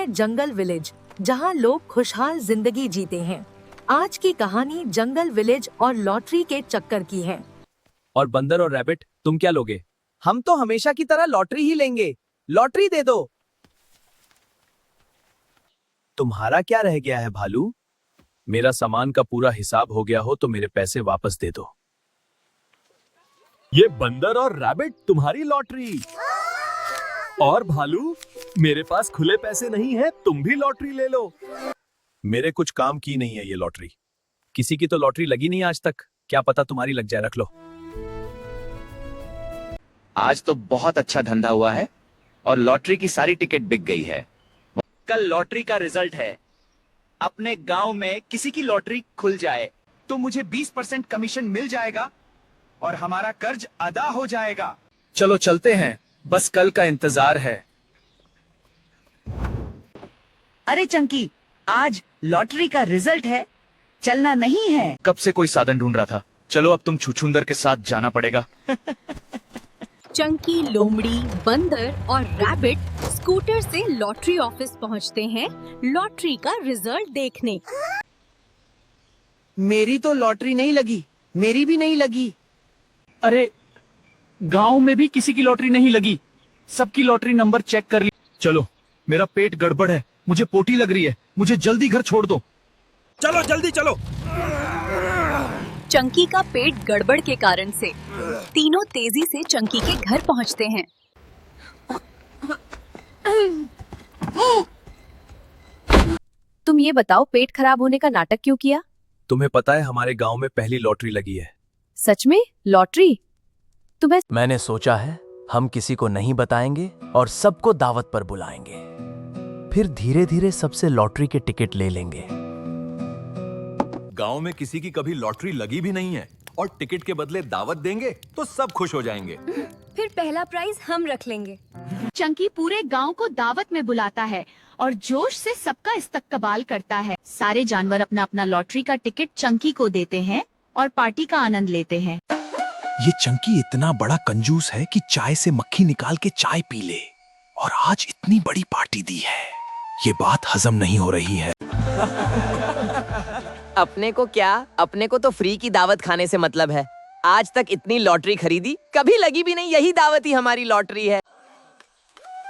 है जंगल विलेज, जहां लोग खुशहाल जिंदगी जीते हैं। आज की कहानी जंगल विलेज और लॉटरी के चक्कर की है। और बंदर और रैबिट, तुम क्या लोगे? हम तो हमेशा की तरह लॉटरी ही लेंगे। लॉटरी दे दो। तुम्हारा क्या रह गया है भालू? मेरा सामान का पूरा हिसाब हो गया हो तो मेरे पैसे वापस दे दो। ये बंदर और रैबिट तुम्हारी लॉटरी। और भालू, मेरे पास खुले पैसे नहीं है, तुम भी लॉटरी ले लो। मेरे कुछ काम की नहीं है ये लॉटरी। किसी की तो लॉटरी लगी नहीं आज तक, क्या पता तुम्हारी लग जाए, रख लो। आज तो बहुत अच्छा धंधा हुआ है और लॉटरी की सारी टिकट बिक गई है। कल लॉटरी का रिजल्ट है। अपने गांव में किसी की लॉटरी खुल जाए तो मुझे 20% कमीशन मिल जाएगा और हमारा कर्ज अदा हो जाएगा। चलो चलते हैं, बस कल का इंतजार है। अरे चंकी, आज लॉटरी का रिजल्ट है, चलना नहीं है? कब से कोई साधन ढूंढ रहा था। चलो अब तुम छुछुंदर के साथ जाना पड़ेगा। चंकी, लोमड़ी, बंदर और रैबिट स्कूटर से लॉटरी ऑफिस पहुंचते हैं लॉटरी का रिजल्ट देखने। मेरी तो लॉटरी नहीं लगी, मेरी भी नहीं लगी। अरे, गांव में भी किसी की लॉटरी नहीं लगी। सबकी लॉटरी नंबर चेक कर ली। चलो, मेरा पेट गड़बड़ है, मुझे पोटी लग रही है, मुझे जल्दी घर छोड़ दो। चलो जल्दी चलो। चंकी का पेट गड़बड़ के कारण से तीनों तेजी से चंकी के घर पहुंचते हैं। तुम ये बताओ, पेट खराब होने का नाटक क्यों किया? तुम्हें पता है हमारे गांव में पहली लॉटरी लगी है। सच में? लॉटरी? तुम्हें? मैंने सोचा है हम किसी को नहीं बताएंगे और सबको दावत पर बुलाएंगे, फिर धीरे धीरे सबसे लॉटरी के टिकट ले लेंगे। गांव में किसी की कभी लॉटरी लगी भी नहीं है और टिकट के बदले दावत देंगे तो सब खुश हो जाएंगे। फिर पहला प्राइज हम रख लेंगे। चंकी पूरे गांव को दावत में बुलाता है और जोश से सबका इस्तकबाल करता है। सारे जानवर अपना अपना लॉटरी का टिकट चंकी को देते हैं और पार्टी का आनंद लेते हैं। ये चंकी इतना बड़ा कंजूस है कि चाय से मक्खी निकाल के चाय पी ले, और आज इतनी बड़ी पार्टी दी है, ये बात हजम नहीं हो रही है। अपने को क्या, अपने को तो फ्री की दावत खाने से मतलब है। आज तक इतनी लॉटरी खरीदी, कभी लगी भी नहीं, यही दावत ही हमारी लॉटरी है।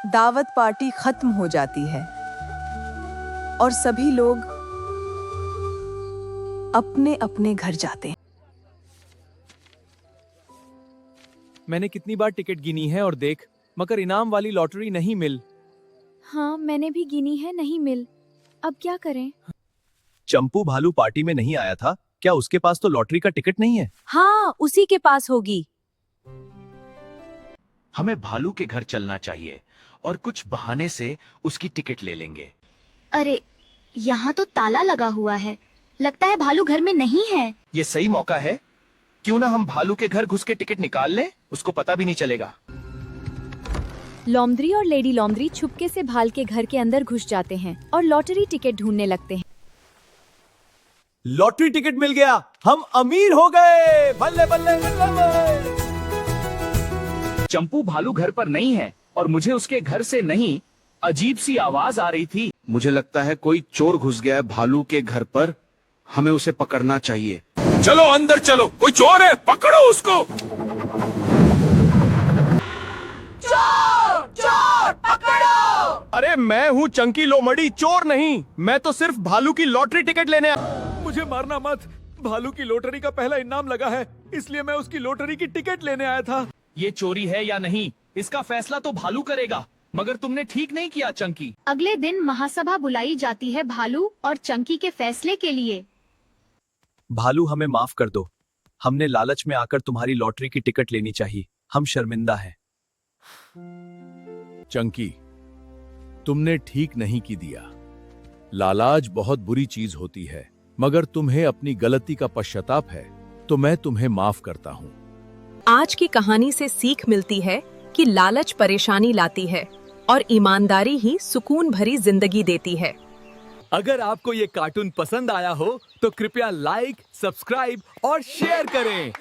दावत पार्टी खत्म हो जाती है और सभी लोग अपने अपने घर जाते हैं। मैंने कितनी बार टिकट गिनी है और देख, मगर इनाम वाली लॉटरी नहीं मिल। हाँ, मैंने भी गिनी है, नहीं मिल। अब क्या करें? चंपू भालू पार्टी में नहीं आया था क्या? उसके पास तो लॉटरी का टिकट नहीं है। हाँ, उसी के पास होगी। हमें भालू के घर चलना चाहिए और कुछ बहाने से उसकी टिकट ले लेंगे। अरे, यहाँ तो ताला लगा हुआ है, लगता है भालू घर में नहीं है। ये सही मौका है, क्यों ना हम भालू के घर घुस के टिकट निकाल लें, उसको पता भी नहीं चलेगा। लोमड़ी और लेडी लोमड़ी छुपके से भाल के घर के अंदर घुस जाते हैं और लॉटरी टिकट ढूंढने लगते हैं। लॉटरी टिकट मिल गया, हम अमीर हो गए। बल्ले बल्ले बल्ले बल्ले। चंपू भालू घर पर नहीं है और मुझे उसके घर से नहीं, अजीब सी आवाज आ रही थी। मुझे लगता है कोई चोर घुस गया है भालू के घर पर, हमें उसे पकड़ना चाहिए। चलो अंदर चलो, कोई चोर है, पकड़ो उसको। चोर, चोर, पकड़ो! अरे मैं हूँ चंकी लोमड़ी, चोर नहीं। मैं तो सिर्फ भालू की लॉटरी टिकट लेने आया। मुझे मारना मत, भालू की लॉटरी का पहला इनाम लगा है, इसलिए मैं उसकी लॉटरी की टिकट लेने आया था। ये चोरी है या नहीं, इसका फैसला तो भालू करेगा, मगर तुमने ठीक नहीं किया चंकी। अगले दिन महासभा बुलाई जाती है भालू और चंकी के फैसले के लिए। भालू, हमें माफ कर दो, हमने लालच में आकर तुम्हारी लॉटरी की टिकट लेनी चाहिए, हम शर्मिंदा हैं। चंकी, तुमने ठीक नहीं की दिया। लालच बहुत बुरी चीज होती है, मगर तुम्हें अपनी गलती का पश्चाताप है तो मैं तुम्हें माफ करता हूँ। आज की कहानी से सीख मिलती है कि लालच परेशानी लाती है और ईमानदारी ही सुकून भरी जिंदगी देती है। अगर आपको ये कार्टून पसंद आया हो तो कृपया लाइक, सब्सक्राइब और शेयर करें।